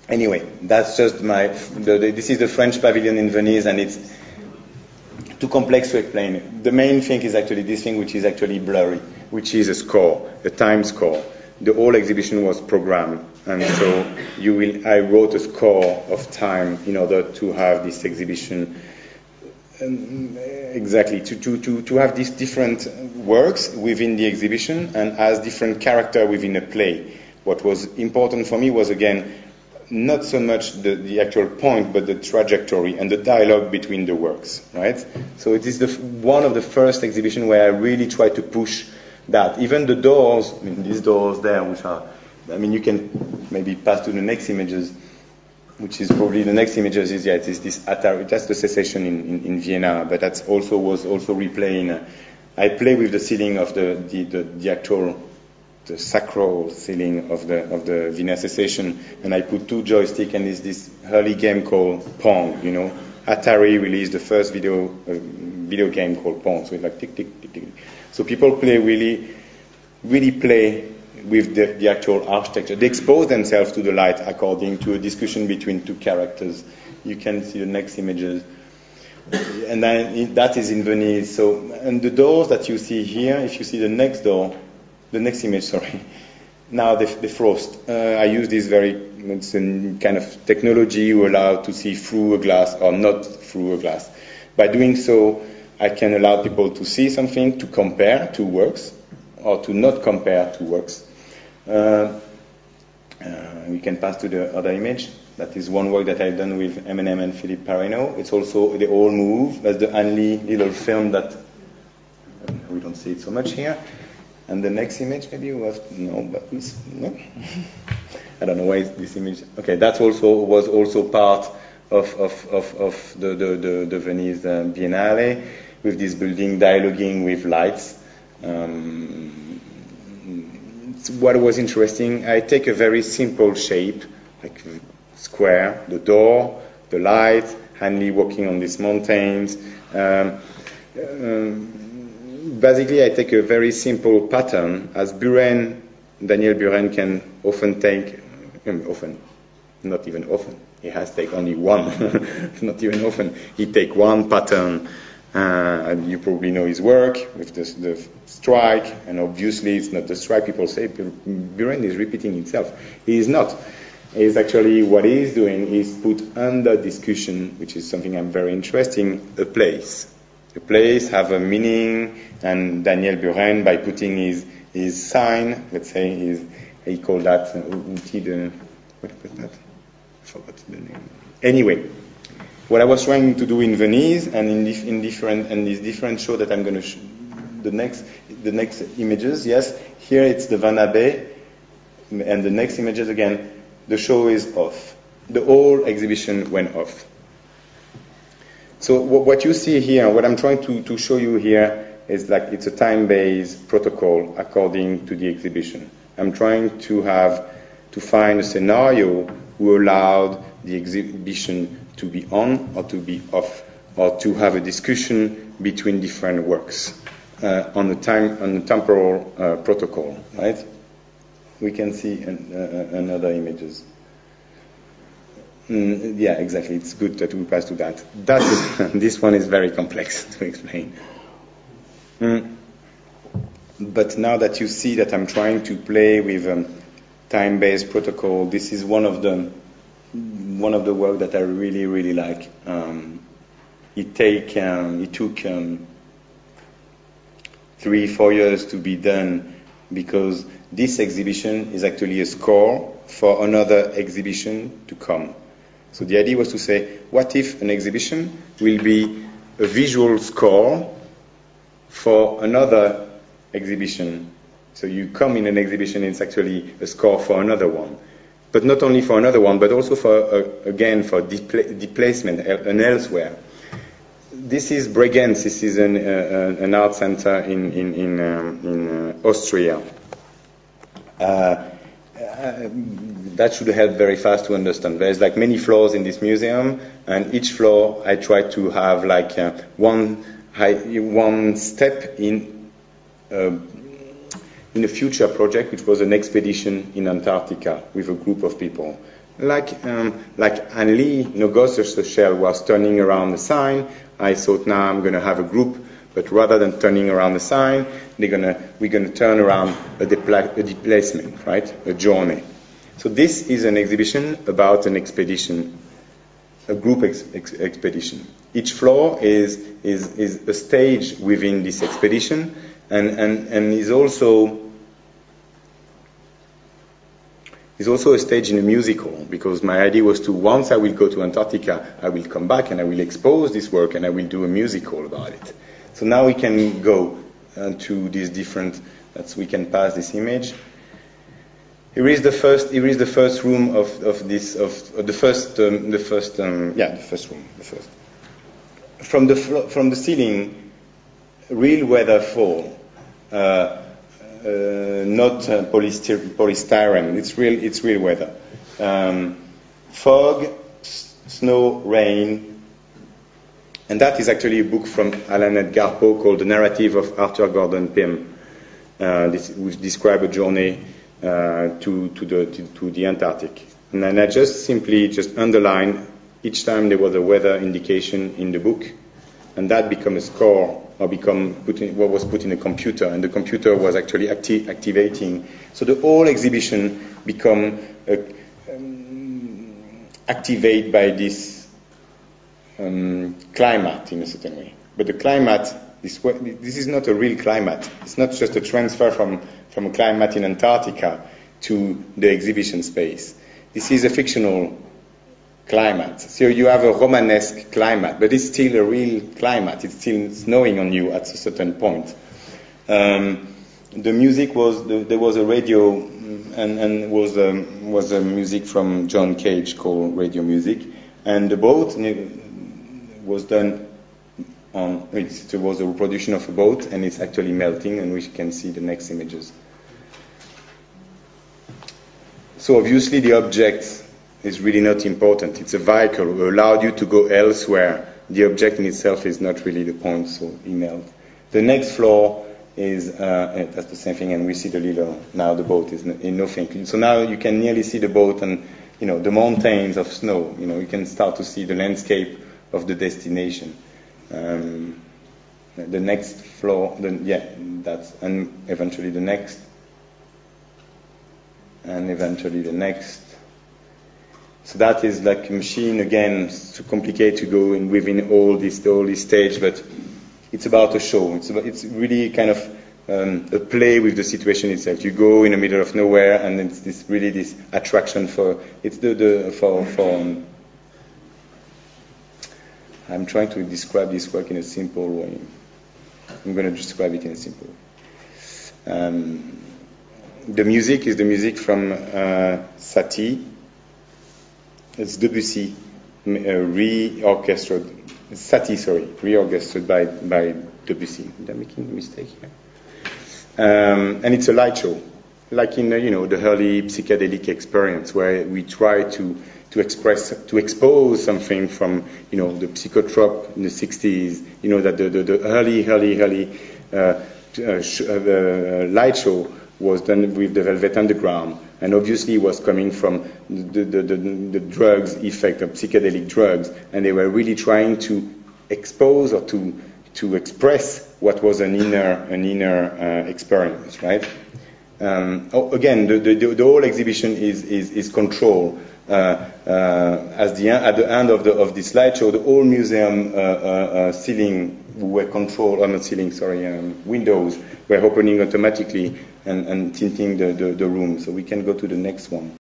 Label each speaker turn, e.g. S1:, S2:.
S1: Anyway, that's just this is the French pavilion in Venice, and it's too complex to explain. The main thing is actually this thing, which is actually blurry, which is a score, a time score. The whole exhibition was programmed, and so I wrote a score of time in order to have this exhibition. Exactly, to have these different works within the exhibition and as different character within a play. What was important for me was, again, not so much the actual point, but the trajectory and the dialogue between the works, right? So it is one of the first exhibitions where I really tried to push that. Even the doors, I mean, these doors there, which are, I mean, you can maybe pass to the next images, which is probably the next images is, it is this Atari, that's the secession in Vienna, but that was also replaying. I play with the ceiling of the actual, the sacral ceiling of the Vienna secession, and I put 2 joysticks, and it's this early game called Pong, you know. Atari released the first video game called Pong, so it's like tick, tick, tick, tick. So people really play with the actual architecture. They expose themselves to the light according to a discussion between 2 characters. You can see the next images. And then that is in Venice. So, and the doors that you see here, if you see the next image, sorry. Now the frost. I use this it's a kind of technology you allow to see through a glass or not through a glass. By doing so, I can allow people to see something, to compare 2 works, or to not compare 2 works. We can pass to the other image. That is one work that I've done with Eminem and Philippe Parreno. It's also They All Move. That's the only little film that we don't see it so much here. And the next image, maybe you have no. I don't know why this image. Okay, that was also part of the Venice Biennale, with this building dialoguing with lights. What was interesting, I take a very simple shape, like square, the door, the light, Hanley walking on these mountains. Basically, I take a very simple pattern, as Daniel Buren can often take, not even often, he has take only one, not even often, he take one pattern. And you probably know his work with the strike, and obviously it's not the strike. People say Buren is repeating himself. He is not. He is actually, what he is doing is put under discussion, which is something I'm very interested in, a place. The place have a meaning, and Daniel Buren, by putting his sign, let's say he called that what was that? I forgot the name. Anyway. What I was trying to do in Venice and in these different shows that I'm going to the next images, yes, here it's the Van Abbé, and the next images again, the show is off. The whole exhibition went off. So what you see here, what I'm trying to show you here is like it's a time-based protocol according to the exhibition. I'm trying to find a scenario who allowed the exhibition to be on or to be off, or to have a discussion between different works on the temporal protocol, right? We can see another images. Yeah, exactly. It's good that we pass to that. This one is very complex to explain. But now that you see that I'm trying to play with time-based protocol, this is one of the work that I really, really like. It took 3-4 years to be done, because this exhibition is actually a score for another exhibition to come. So the idea was to say, what if an exhibition will be a visual score for another exhibition? So you come in an exhibition, it's actually a score for another one. But not only for another one, but also for displacement and elsewhere. This is Bregenz. This is an art center in Austria. That should help very fast to understand. There's like many floors in this museum, and each floor I try to have like one step in a future project, which was an expedition in Antarctica with a group of people like Anne-Lee, Gloucestershire shell was turning around the sign. I thought now I'm going to have a group, but rather than turning around the sign, we're going to turn around a displacement, right? A journey. So this is an exhibition about an expedition, a group expedition. Each floor is a stage within this expedition, and is also a stage in a musical, because my idea was to, once I will go to Antarctica, I will come back and I will expose this work and I will do a musical about it. So now we can go to these different, we can pass this image. Here is the first room of this, the first room, the first. From the ceiling, real weather fall. Not polystyrene. It's real weather. Fog, snow, rain, and that is actually a book from Alan Edgar Poe called The Narrative of Arthur Gordon Pym, which describes a journey to the Antarctic. And then I just underline each time there was a weather indication in the book, and that became a score, or what was put in a computer, and the computer was actually activating. So the whole exhibition become activated by this climate in a certain way. But the climate, this is not a real climate. It's not just a transfer from a climate in Antarctica to the exhibition space. This is a fictional climate. So you have a Romanesque climate, but it's still a real climate. It's still snowing on you at a certain point. The music there was a radio, and was a music from John Cage called Radio Music, and the boat was done on. It was a reproduction of a boat, and it's actually melting, and we can see the next images. So obviously the object is really not important. It's a vehicle. It allowed you to go elsewhere. The object in itself is not really the point, so email. The next floor is, that's the same thing, and we see the little, now the boat is in nothing. So now you can nearly see the boat and, the mountains of snow. You can start to see the landscape of the destination. The next floor, and eventually the next. And eventually the next. So that is like a machine, again, it's too complicated to go in within all this stage, but it's about a show. It's really kind of a play with the situation itself. You go in the middle of nowhere, and it's this attraction for. It's I'm trying to describe this work in a simple way. I'm going to describe it in a simple way. The music is the music from Satie. It's Debussy, reorchestrated. Reorchestrated by Debussy. Am I making a mistake here? And it's a light show, like in the early psychedelic experience, where we try to expose something from the psychotrope in the 60s. That the early light show was done with the Velvet Underground, and obviously it was coming from the drugs effect of psychedelic drugs, and they were really trying to expose or to express what was an inner experience, right? Again, the whole exhibition is control. At the end of this slideshow, the whole museum ceiling were controlled, or not ceiling, sorry, windows were opening automatically and tinting the room. So we can go to the next one.